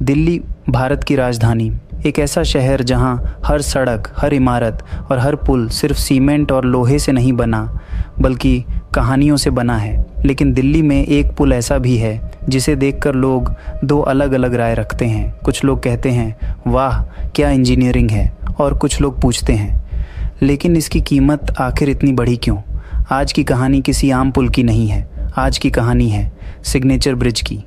दिल्ली भारत की राजधानी, एक ऐसा शहर जहां हर सड़क, हर इमारत और हर पुल सिर्फ सीमेंट और लोहे से नहीं बना बल्कि कहानियों से बना है। लेकिन दिल्ली में एक पुल ऐसा भी है जिसे देखकर लोग दो अलग अलग राय रखते हैं। कुछ लोग कहते हैं वाह क्या इंजीनियरिंग है, और कुछ लोग पूछते हैं लेकिन इसकी कीमत आखिर इतनी बढ़ी क्यों। आज की कहानी किसी आम पुल की नहीं है, आज की कहानी है सिग्नेचर ब्रिज की।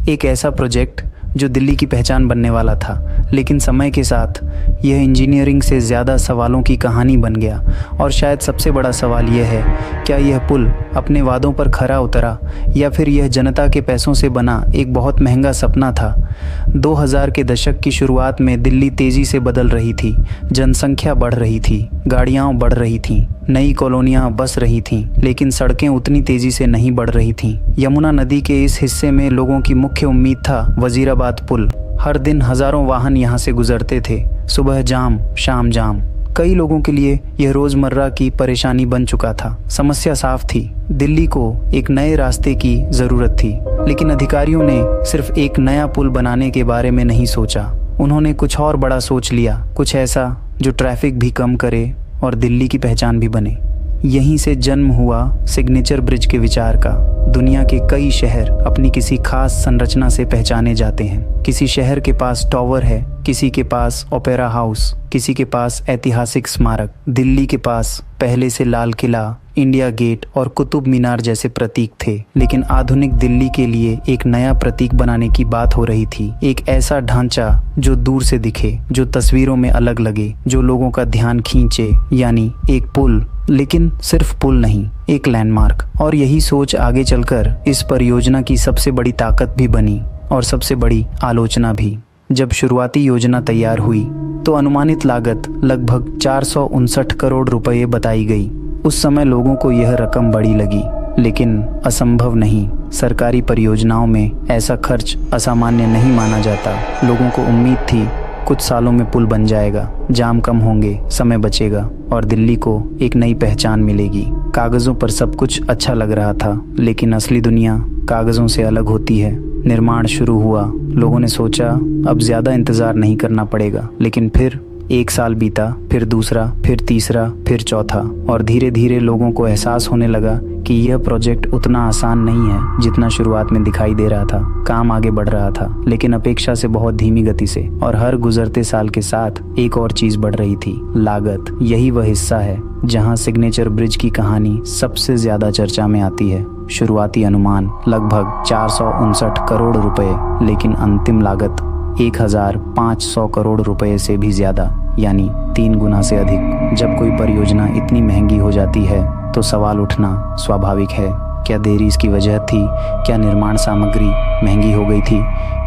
एक ऐसा प्रोजेक्ट जो दिल्ली की पहचान बनने वाला था, लेकिन समय के साथ यह इंजीनियरिंग से ज़्यादा सवालों की कहानी बन गया। और शायद सबसे बड़ा सवाल यह है, क्या यह पुल अपने वादों पर खरा उतरा या फिर यह जनता के पैसों से बना एक बहुत महंगा सपना था। 2000 के दशक की शुरुआत में दिल्ली तेज़ी से बदल रही थी, जनसंख्या बढ़ रही थी, गाड़ियाँ बढ़ रही थीं, नई कॉलोनियाँ बस रही थीं, लेकिन सड़कें उतनी तेज़ी से नहीं बढ़ रही थीं। यमुना नदी के इस हिस्से में लोगों की मुख्य उम्मीद था वजीराबाद पुल। हर दिन हज़ारों वाहन यहाँ से गुजरते थे, सुबह जाम, शाम जाम। कई लोगों के लिए यह रोज़मर्रा की परेशानी बन चुका था। समस्या साफ थी, दिल्ली को एक नए रास्ते की ज़रूरत थी। लेकिन अधिकारियों ने सिर्फ एक नया पुल बनाने के बारे में नहीं सोचा, उन्होंने कुछ और बड़ा सोच लिया, कुछ ऐसा जो ट्रैफिक भी कम करे और दिल्ली की पहचान भी बने। यहीं से जन्म हुआ सिग्नेचर ब्रिज के विचार का। दुनिया के कई शहर अपनी किसी खास संरचना से पहचाने जाते हैं। किसी शहर के पास टॉवर है, किसी के पास ओपेरा हाउस, किसी के पास ऐतिहासिक स्मारक। दिल्ली के पास पहले से लाल किला, इंडिया गेट और कुतुब मीनार जैसे प्रतीक थे। लेकिन आधुनिक दिल्ली के लिए एक नया प्रतीक बनाने की बात हो रही थी। एक ऐसा ढांचा जो दूर से दिखे, जो तस्वीरों में अलग लगे, जो लोगों का ध्यान खींचे, यानी एक पुल। लेकिन सिर्फ पुल नहीं, एक लैंडमार्क। और यही सोच आगे चलकर इस परियोजना की सबसे बड़ी ताकत भी बनी और सबसे बड़ी आलोचना भी। जब शुरुआती योजना तैयार हुई तो अनुमानित लागत लगभग 459 करोड़ रुपए बताई गई। उस समय लोगों को यह रकम बड़ी लगी, लेकिन असंभव नहीं। सरकारी परियोजनाओं में ऐसा खर्च असामान्य नहीं माना जाता। लोगों को उम्मीद थी कुछ सालों में पुल बन जाएगा, जाम कम होंगे, समय बचेगा और दिल्ली को एक नई पहचान मिलेगी। कागज़ों पर सब कुछ अच्छा लग रहा था, लेकिन असली दुनिया कागज़ों से अलग होती है। निर्माण शुरू हुआ, लोगों ने सोचा अब ज़्यादा इंतज़ार नहीं करना पड़ेगा। लेकिन फिर एक साल बीता, फिर दूसरा, फिर तीसरा, फिर चौथा, और धीरे धीरे लोगों को एहसास होने लगा कि यह प्रोजेक्ट उतना आसान नहीं है जितना शुरुआत में दिखाई दे रहा था। काम आगे बढ़ रहा था, लेकिन अपेक्षा से बहुत धीमी गति से। और हर गुजरते साल के साथ एक और चीज़ बढ़ रही थी, लागत। यही वह हिस्सा है जहां सिग्नेचर ब्रिज की कहानी सबसे ज़्यादा चर्चा में आती है। शुरुआती अनुमान लगभग 459 करोड़ रुपए, लेकिन अंतिम लागत 1500 करोड़ रुपए से भी ज़्यादा, यानी 3 गुना से अधिक। जब कोई परियोजना इतनी महंगी हो जाती है तो सवाल उठना स्वाभाविक है। क्या देरी इसकी वजह थी? क्या निर्माण सामग्री महंगी हो गई थी?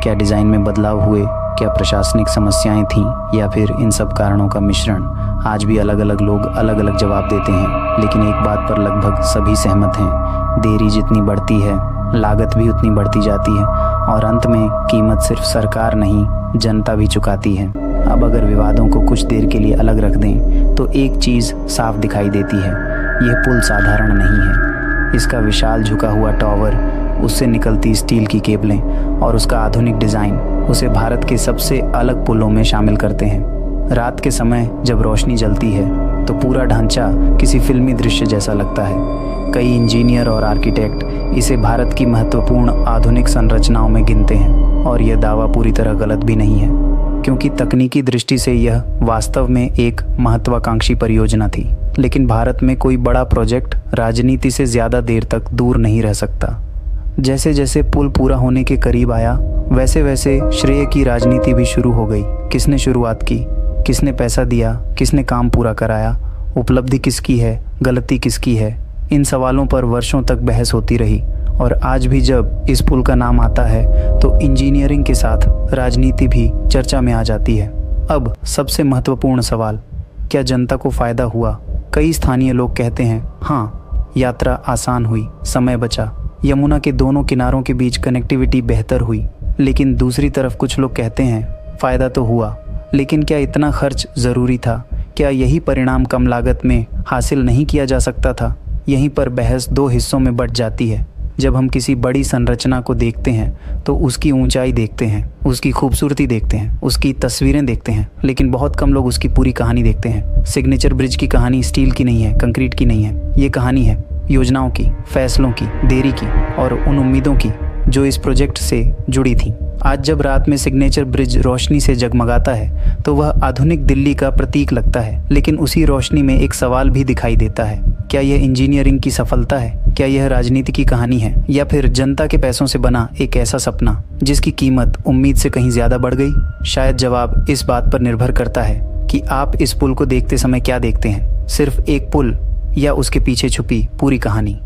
क्या डिज़ाइन में बदलाव हुए? क्या प्रशासनिक समस्याएं थीं? या फिर इन सब कारणों का मिश्रण? आज भी अलग अलग लोग अलग अलग जवाब देते हैं, लेकिन एक बात पर लगभग सभी सहमत हैं, देरी जितनी बढ़ती है लागत भी उतनी बढ़ती जाती है, और अंत में कीमत सिर्फ सरकार नहीं, जनता भी चुकाती है। अब अगर विवादों को कुछ देर के लिए अलग रख दें तो एक चीज़ साफ दिखाई देती है, यह पुल साधारण नहीं है। इसका विशाल झुका हुआ टॉवर, उससे निकलती स्टील की केबलें और उसका आधुनिक डिज़ाइन उसे भारत के सबसे अलग पुलों में शामिल करते हैं। रात के समय जब रोशनी जलती है तो पूरा ढांचा किसी फिल्मी दृश्य जैसा लगता है। कई इंजीनियर और आर्किटेक्ट इसे भारत की महत्वपूर्ण आधुनिक संरचनाओं में गिनते हैं, और यह दावा पूरी तरह गलत भी नहीं है, क्योंकि तकनीकी दृष्टि से यह वास्तव में एक महत्वाकांक्षी परियोजना थी। लेकिन भारत में कोई बड़ा प्रोजेक्ट राजनीति से ज़्यादा देर तक दूर नहीं रह सकता। जैसे जैसे पुल पूरा होने के करीब आया, वैसे वैसे श्रेय की राजनीति भी शुरू हो गई। किसने शुरुआत की, किसने पैसा दिया, किसने काम पूरा कराया, उपलब्धि किसकी है, गलती किसकी है, इन सवालों पर वर्षों तक बहस होती रही। और आज भी जब इस पुल का नाम आता है तो इंजीनियरिंग के साथ राजनीति भी चर्चा में आ जाती है। अब सबसे महत्वपूर्ण सवाल, क्या जनता को फ़ायदा हुआ? कई स्थानीय लोग कहते हैं हाँ, यात्रा आसान हुई, समय बचा, यमुना के दोनों किनारों के बीच कनेक्टिविटी बेहतर हुई। लेकिन दूसरी तरफ कुछ लोग कहते हैं फ़ायदा तो हुआ, लेकिन क्या इतना खर्च ज़रूरी था? क्या यही परिणाम कम लागत में हासिल नहीं किया जा सकता था? यहीं पर बहस दो हिस्सों में बंट जाती है। जब हम किसी बड़ी संरचना को देखते हैं तो उसकी ऊंचाई देखते हैं, उसकी खूबसूरती देखते हैं, उसकी तस्वीरें देखते हैं, लेकिन बहुत कम लोग उसकी पूरी कहानी देखते हैं। सिग्नेचर ब्रिज की कहानी स्टील की नहीं है, कंक्रीट की नहीं है। ये कहानी है योजनाओं की, फैसलों की, देरी की और उन उम्मीदों की जो इस प्रोजेक्ट से जुड़ी थी। आज जब रात में सिग्नेचर ब्रिज रोशनी से जगमगाता है तो वह आधुनिक दिल्ली का प्रतीक लगता है, लेकिन उसी रोशनी में एक सवाल भी दिखाई देता है। क्या यह इंजीनियरिंग की सफलता है? क्या यह राजनीति की कहानी है, या फिर जनता के पैसों से बना एक ऐसा सपना जिसकी कीमत उम्मीद से कहीं ज्यादा बढ़ गई? शायद जवाब इस बात पर निर्भर करता है कि आप इस पुल को देखते समय क्या देखते हैं, सिर्फ एक पुल या उसके पीछे छुपी पूरी कहानी।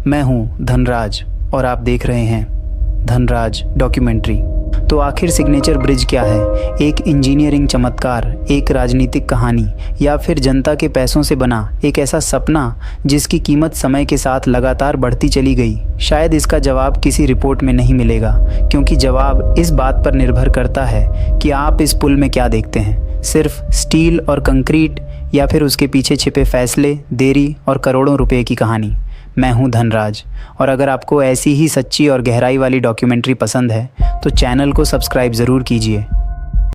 मैं हूँ धनराज और आप देख रहे हैं धनराज डॉक्यूमेंट्री। तो आखिर सिग्नेचर ब्रिज क्या है? एक इंजीनियरिंग चमत्कार, एक राजनीतिक कहानी, या फिर जनता के पैसों से बना एक ऐसा सपना जिसकी कीमत समय के साथ लगातार बढ़ती चली गई? शायद इसका जवाब किसी रिपोर्ट में नहीं मिलेगा, क्योंकि जवाब इस बात पर निर्भर करता है कि आप इस पुल में क्या देखते हैं, सिर्फ स्टील और कंक्रीट या फिर उसके पीछे छिपे फैसले, देरी और करोड़ों रुपए की कहानी। मैं हूं धनराज, और अगर आपको ऐसी ही सच्ची और गहराई वाली डॉक्यूमेंट्री पसंद है तो चैनल को सब्सक्राइब ज़रूर कीजिए।